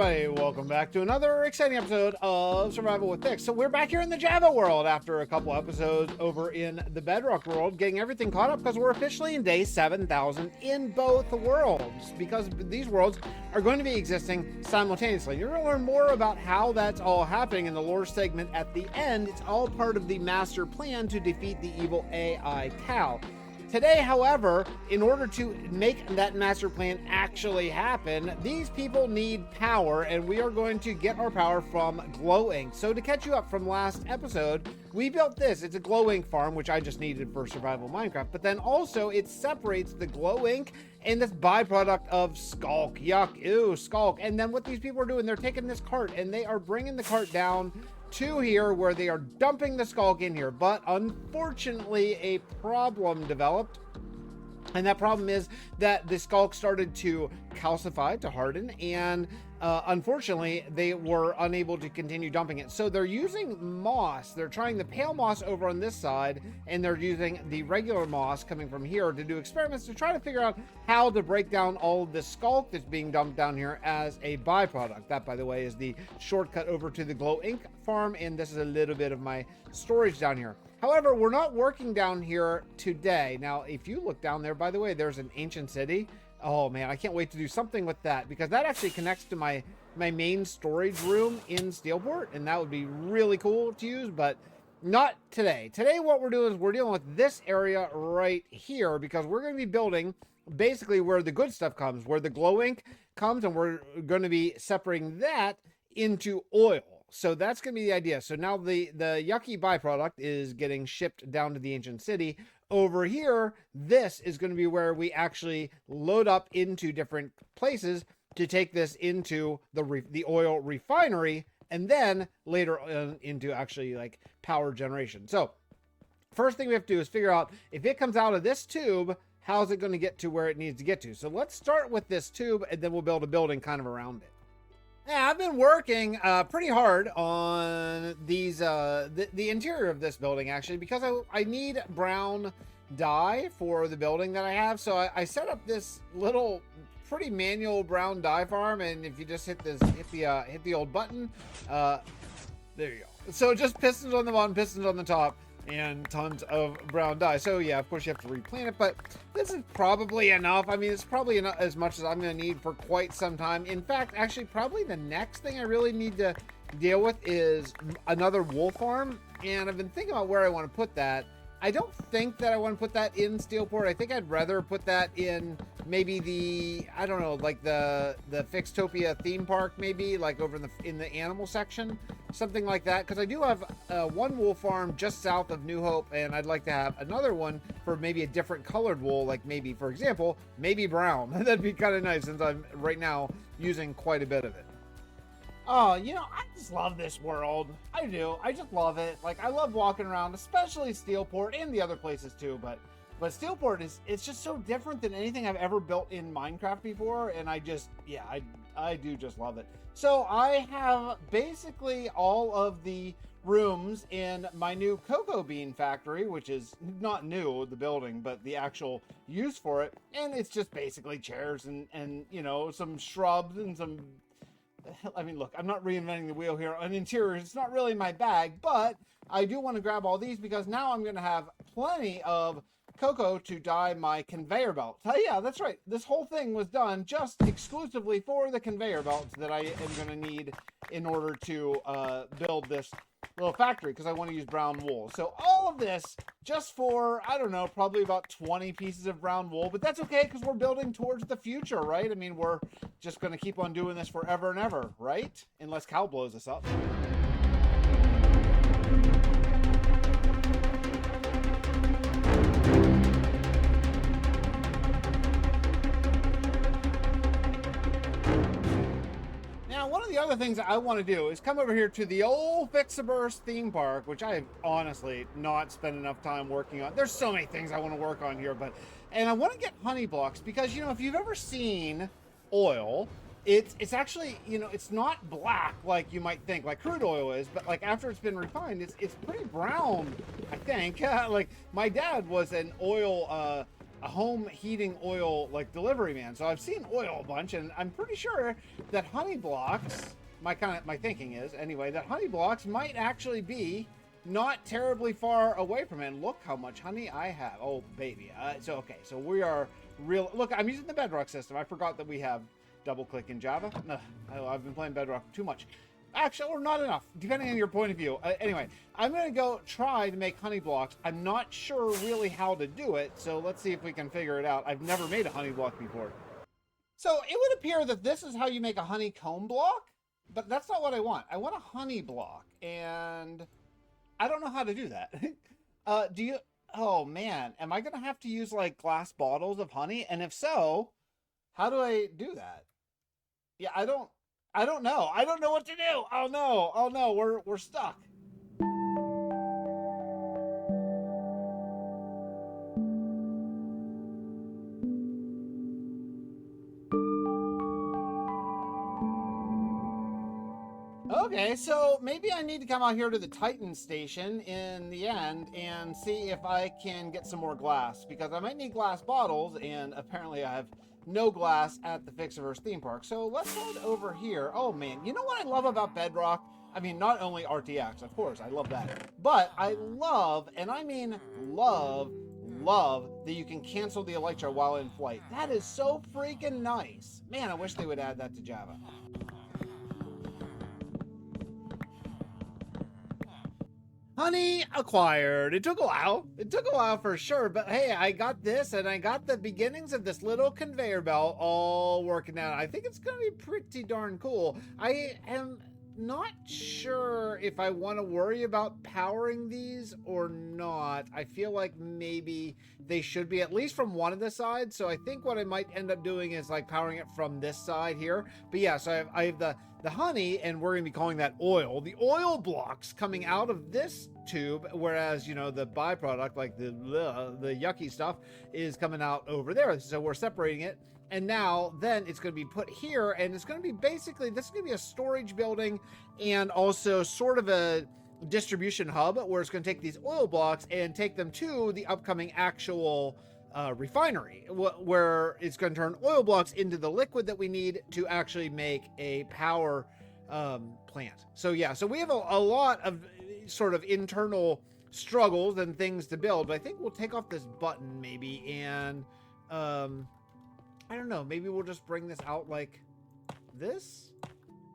everybody, welcome back to another exciting episode of Survival with Fix. So we're back here in the Java world after a couple episodes over in the Bedrock world, getting everything caught up because we're officially in day 7,000 in both worlds, because these worlds are going to be existing simultaneously. You're going to learn more about how that's all happening in the lore segment at the end. It's all part of the master plan to defeat the evil AI cow. Today, however, in order to make that master plan actually happen, these people need power, and we are going to get our power from glow ink. So to catch you up from last episode, we built this. It's a glow ink farm, which I just needed for survival Minecraft, but then also it separates the glow ink and this byproduct of skulk. Yuck, ew, skulk. And then what these people are doing, they're taking this cart and they are bringing the cart down to here where they are dumping the skulk in here. But unfortunately, a problem developed. And that problem is that the skulk started to calcify, to harden, and unfortunately, they were unable to continue dumping it. So they're using moss. They're trying the pale moss over on this side, and they're using the regular moss coming from here to do experiments to try to figure out how to break down all of this skulk that's being dumped down here as a byproduct. That, by the way, is the shortcut over to the glow ink farm, and this is a little bit of my storage down here. However, we're not working down here today. Now, if you look down there, by the way, there's an ancient city. Oh man, I can't wait to do something with that, because that actually connects to my main storage room in Steelport, and that would be really cool to use, but not today. Today, what we're doing is we're dealing with this area right here, because we're going to be building basically where the good stuff comes, where the glow ink comes, and we're going to be separating that into oil. So that's going to be the idea. So now the yucky byproduct is getting shipped down to the ancient city. Over here, this is going to be where we actually load up into different places to take this into the oil refinery, and then later on into actually like power generation. So first thing we have to do is figure out if it comes out of this tube, how's it going to get to where it needs to get to? So let's start with this tube, and then we'll build a building kind of around it. Yeah, I've been working pretty hard on these the interior of this building, actually, because I need brown dye for the building that I have. So I set up this little pretty manual brown dye farm, and if you just hit the old button, there you go. So just pistons on the bottom, pistons on the top, and tons of brown dye. So yeah, of course you have to replant it, but this is probably enough. I mean, it's probably enough, as much as I'm going to need for quite some time. In fact, actually, probably the next thing I really need to deal with is another wool farm, and I've been thinking about where I want to put that. I don't think that I want to put that in Steelport. I think I'd rather put that in maybe I don't know, like the Fixtopia theme park, maybe like over in the animal section, something like that. Because I do have one wool farm just south of New Hope, and I'd like to have another one for maybe a different colored wool, like maybe, for example, maybe brown. That'd be kind of nice, since I'm right now using quite a bit of it. Oh, you know, I just love this world. I do. I just love it. Like, I love walking around, especially Steelport and the other places too. But Steelport it's just so different than anything I've ever built in Minecraft before. And I just, yeah, I do just love it. So I have basically all of the rooms in my new cocoa bean factory, which is not new, the building, but the actual use for it. And it's just basically chairs and you know, some shrubs and some... I mean, look, I'm not reinventing the wheel here on interiors. It's not really my bag, but I do want to grab all these because now I'm going to have plenty of cocoa to dye my conveyor belt. Oh, yeah, that's right. This whole thing was done just exclusively for the conveyor belts that I am going to need in order to build this little factory, because I want to use brown wool. So all of this just for, I don't know, probably about 20 pieces of brown wool, but that's okay because we're building towards the future, right? I mean, we're just going to keep on doing this forever and ever, right? Unless Cal blows us up. One of the other things I want to do is come over here to the old Fixxiverse theme park, which I have honestly not spent enough time working on. There's so many things I want to work on here, and I want to get honey blocks because, you know, if you've ever seen oil, it's actually, you know, it's not black like you might think, like crude oil is, but like after it's been refined, it's pretty brown, I think. Like my dad was an oil home heating oil like delivery man. So I've seen oil a bunch, and I'm pretty sure that honey blocks, my thinking is anyway, that honey blocks might actually be not terribly far away from it. And look how much honey I have. Oh baby. So we are real. Look, I'm using the Bedrock system. I forgot that we have double click in Java. I've been playing Bedrock too much. Actually, or not enough, depending on your point of view. Anyway, I'm going to go try to make honey blocks. I'm not sure really how to do it, so let's see if we can figure it out. I've never made a honey block before. So it would appear that this is how you make a honeycomb block, but that's not what I want. I want a honey block, and I don't know how to do that. Oh man, am I going to have to use like glass bottles of honey? And if so, how do I do that? Yeah, I don't know. I don't know what to do. Oh no, we're stuck. Okay, so maybe I need to come out here to the Titan station in the end and see if I can get some more glass, because I might need glass bottles, and apparently I have no glass at the Fixxiverse theme park. So let's head over here. Oh man, you know what I love about Bedrock? I mean, not only RTX, of course, I love that, but I love, and I mean love that you can cancel the elytra while in flight. That is so freaking nice. Man, I wish they would add that to Java. Honey acquired. It took a while. It took a while for sure, but hey, I got this, and I got the beginnings of this little conveyor belt all working out. I think it's gonna be pretty darn cool. I am not sure if I want to worry about powering these or not. I feel like maybe they should be at least from one of the sides. So I think what I might end up doing is like powering it from this side here. But yeah, so I have the honey, and we're gonna be calling that oil. The oil blocks coming out of this tube, whereas, you know, the byproduct, like the yucky stuff, is coming out over there. So we're separating it. And now then it's going to be put here, and it's going to be basically, this is going to be a storage building and also sort of a distribution hub where it's going to take these oil blocks and take them to the upcoming actual refinery, where it's going to turn oil blocks into the liquid that we need to actually make a power plant. So yeah, so we have a lot of sort of internal struggles and things to build, but I think we'll take off this button maybe, and I don't know, maybe we'll just bring this out like this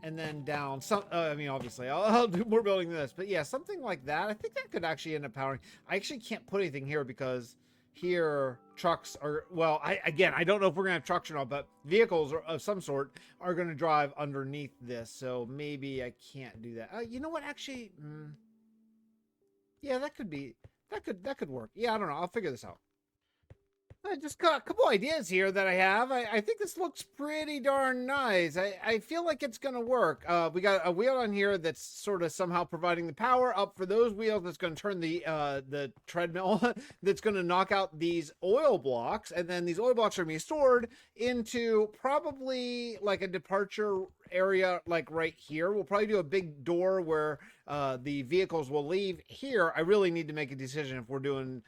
and then down some. I mean, obviously I'll do more building than this, but yeah, something like that. I think that could actually end up powering. I actually can't put anything here because here trucks are, well, I don't know if we're gonna have trucks or not, but vehicles of some sort are going to drive underneath this, so maybe I can't do that. You know what, actually, yeah, that could work. Yeah, I don't know, I'll figure this out. I just got a couple ideas here that I have. I think this looks pretty darn nice. I feel like it's going to work. We got a wheel on here that's sort of somehow providing the power up for those wheels. That's going to turn the treadmill that's going to knock out these oil blocks. And then these oil blocks are going to be stored into probably like a departure area, like right here. We'll probably do a big door where the vehicles will leave here. I really need to make a decision if we're doing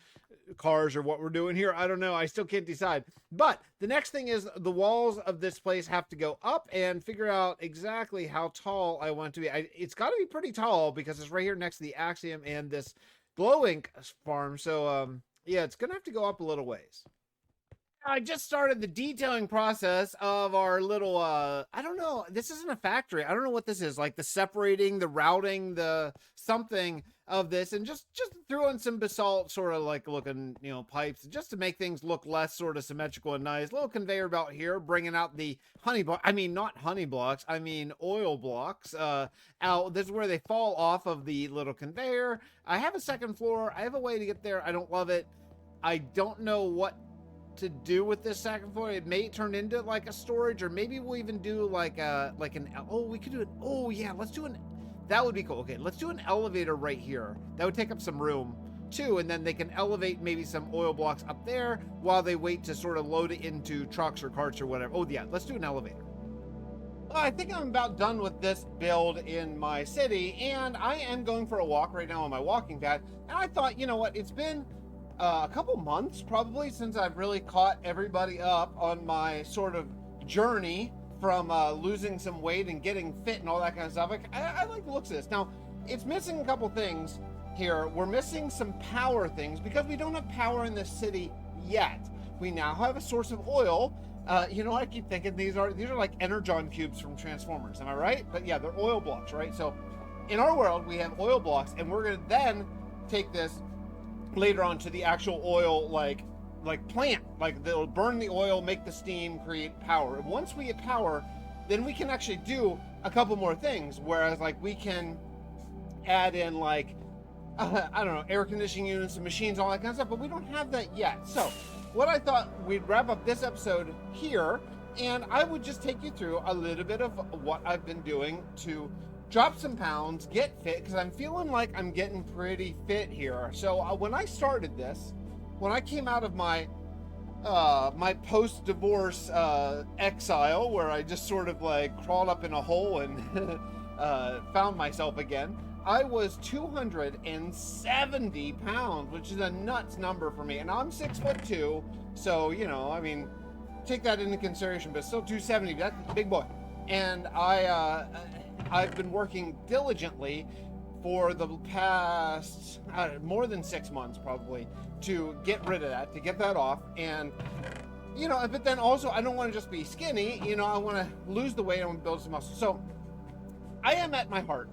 cars or what we're doing here. I don't know. I still can't decide. But the next thing is the walls of this place have to go up, and figure out exactly how tall I want it to be. It's got to be pretty tall because it's right here next to the Axiom and this glow ink farm. So yeah, it's gonna have to go up a little ways. I just started the detailing process of our little, I don't know, this isn't a factory. I don't know what this is, like the separating, the routing, the something of this, and just threw in some basalt sort of like looking, you know, pipes, just to make things look less sort of symmetrical and nice. Little conveyor belt here, bringing out the honey block. I mean, not honey blocks, I mean oil blocks out. This is where they fall off of the little conveyor. I have a second floor. I have a way to get there. I don't love it. I don't know what to do with this second floor. It may turn into like a storage, or maybe we'll even do like an, oh, we could do it. Oh yeah, let's do that would be cool. Okay, let's do an elevator right here. That would take up some room too, and then they can elevate maybe some oil blocks up there while they wait to sort of load it into trucks or carts or whatever. Oh yeah, let's do an elevator. Well, I think I'm about done with this build in my city, and I am going for a walk right now on my walking pad. And I thought, you know what, it's been a couple months probably since I've really caught everybody up on my sort of journey from losing some weight and getting fit and all that kind of stuff. I like the looks of this. Now, it's missing a couple things here. We're missing some power things because we don't have power in this city yet. We now have a source of oil. You know what I keep thinking? These are like Energon cubes from Transformers. Am I right? But yeah, they're oil blocks, right? So in our world, we have oil blocks, and we're going to then take this later on to the actual oil like plant. Like they'll burn the oil, make the steam, create power. And once we get power, then we can actually do a couple more things. Whereas like we can add in like I don't know, air conditioning units and machines, all that kind of stuff, but we don't have that yet. So what I thought, we'd wrap up this episode here, and I would just take you through a little bit of what I've been doing to drop some pounds, get fit, because I'm feeling like I'm getting pretty fit here. So when I started this, when I came out of my my post-divorce exile, where I just sort of like crawled up in a hole and found myself again, I was 270 pounds, which is a nuts number for me. And I'm 6'2", so, you know, I mean, take that into consideration, but still 270, that's a big boy. And I've been working diligently for the past, more than 6 months probably, to get rid of that, to get that off. And, you know, but then also I don't want to just be skinny, you know, I want to lose the weight, I want to build some muscle. So I am at my heart,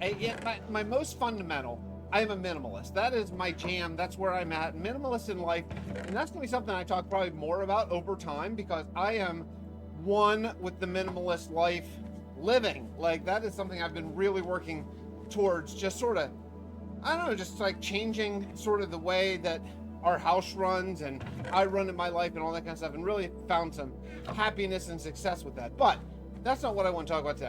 my most fundamental, I am a minimalist. That is my jam. That's where I'm at, minimalist in life. And that's going to be something I talk probably more about over time, because I am one with the minimalist life living. Like that is something I've been really working towards, just sort of, I don't know, just like changing sort of the way that our house runs and I run in my life and all that kind of stuff, and really found some happiness and success with that. But that's not what I want to talk about today.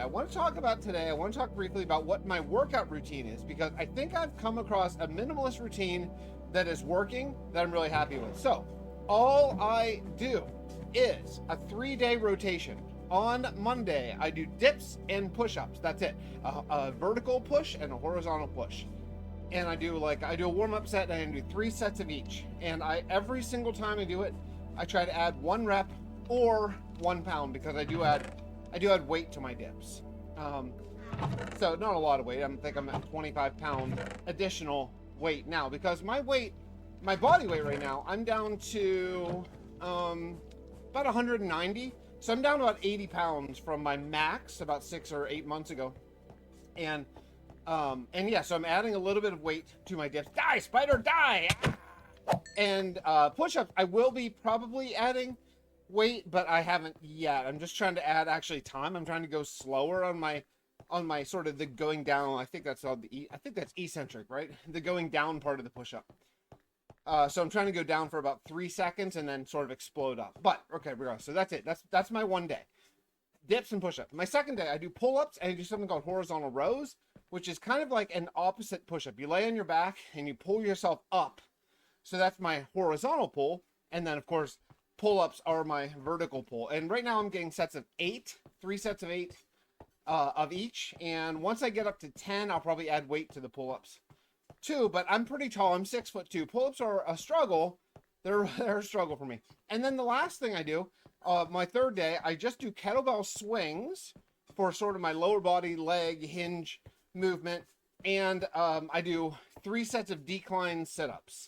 I want to talk briefly about what my workout routine is, because I think I've come across a minimalist routine that is working, that I'm really happy with. So all I do is a 3-day rotation. On Monday, I do dips and push-ups. That's it. A vertical push and a horizontal push. And I do a warm-up set, and I do 3 sets of each. And every single time I do it, I try to add 1 rep or 1 pound, because I do add weight to my dips. So not a lot of weight. I think I'm at 25-pound additional weight now, because my body weight right now, I'm down to about 190. So I'm down about 80 pounds from my max about 6 or 8 months ago. And yeah, so I'm adding a little bit of weight to my dips. Die, spider, die! And push-ups, I will be probably adding weight, but I haven't yet. I'm just trying to add actually time. I'm trying to go slower on my sort of the going down. I think that's eccentric, right? The going down part of the push-up. So I'm trying to go down for about 3 seconds and then sort of explode up. But okay, regardless. So that's it. That's my one day. Dips and push-ups. My second day, I do pull-ups and I do something called horizontal rows, which is kind of like an opposite push-up. You lay on your back and you pull yourself up. So that's my horizontal pull. And then of course, pull-ups are my vertical pull. And right now I'm getting sets of 8, 3 sets of 8 of each. And once I get up to 10, I'll probably add weight to the pull-ups too. But I'm pretty tall. I'm 6'2". Pull-ups are a struggle. They're a struggle for me. And then the last thing I do, my third day, I just do kettlebell swings for sort of my lower body leg hinge movement. And I do 3 sets of decline sit-ups.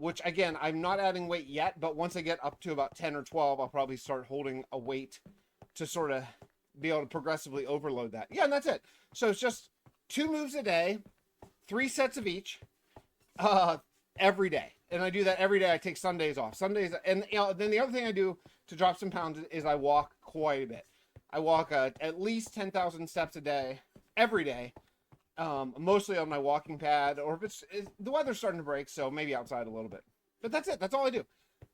Which again, I'm not adding weight yet, but once I get up to about 10 or 12, I'll probably start holding a weight to sort of be able to progressively overload that. Yeah, and that's it. So it's just 2 moves a day, 3 sets of each, every day. And I do that every day. I take Sundays off. Sundays, and you know, then the other thing I do to drop some pounds is I walk quite a bit. I walk at least 10,000 steps a day, every day. Mostly on my walking pad, or if the weather's starting to break, so maybe outside a little bit. But that's it. That's all I do.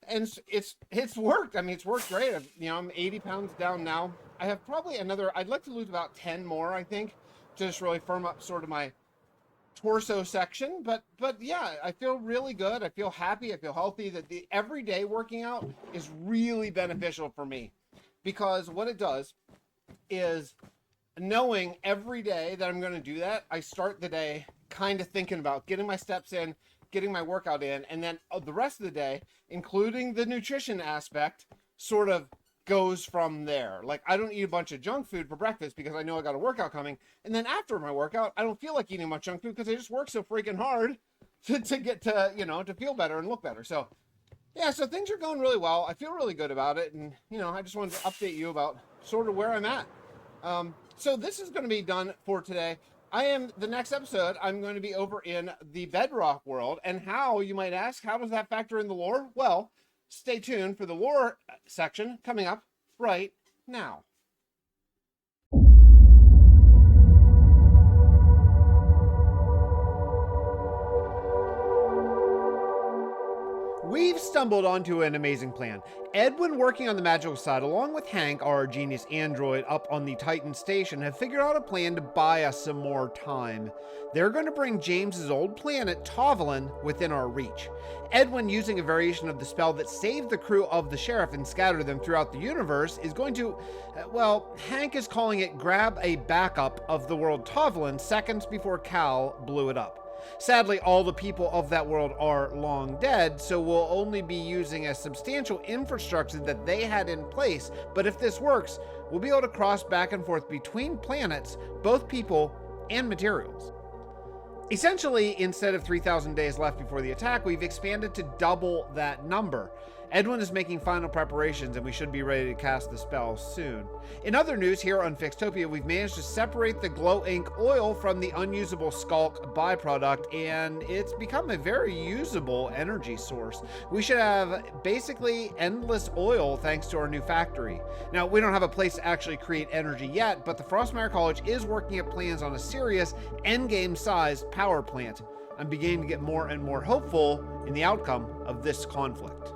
And it's worked. I mean, it's worked great. I'm 80 pounds down now. I have probably I'd like to lose about 10 more, I think, to just really firm up sort of my torso section. But yeah, I feel really good. I feel happy. I feel healthy. That the everyday working out is really beneficial for me, because what it does is, knowing every day that I'm going to do that, I start the day kind of thinking about getting my steps in, getting my workout in, and then the rest of the day, including the nutrition aspect, sort of goes from there. Like, I don't eat a bunch of junk food for breakfast because I know I got a workout coming, and then after my workout, I don't feel like eating much junk food because I just work so freaking hard to get to, you know, to feel better and look better. So yeah, so things are going really well. I feel really good about it, and you know, I just wanted to update you about sort of where I'm at. So this is going to be done for today. The next episode, I'm going to be over in the Bedrock world. And how, you might ask, how does that factor in the lore? Well, stay tuned for the lore section coming up right now. We've stumbled onto an amazing plan. Edwin, working on the magical side, along with Hank, our genius android up on the Titan station, have figured out a plan to buy us some more time. They're going to bring James's old planet, Tovalin, within our reach. Edwin, using a variation of the spell that saved the crew of the Sheriff and scattered them throughout the universe, is going to, well, Hank is calling it grab a backup of the world Tovalin seconds before Cal blew it up. Sadly, all the people of that world are long dead, so we'll only be using a substantial infrastructure that they had in place. But if this works, we'll be able to cross back and forth between planets, both people and materials. Essentially, instead of 3,000 days left before the attack, we've expanded to double that number. Edwin is making final preparations, and we should be ready to cast the spell soon. In other news, here on Fixtopia, we've managed to separate the glow ink oil from the unusable skulk byproduct, and it's become a very usable energy source. We should have basically endless oil thanks to our new factory. Now, we don't have a place to actually create energy yet, but the Frostmire College is working at plans on a serious endgame-sized power plant. I'm beginning to get more and more hopeful in the outcome of this conflict.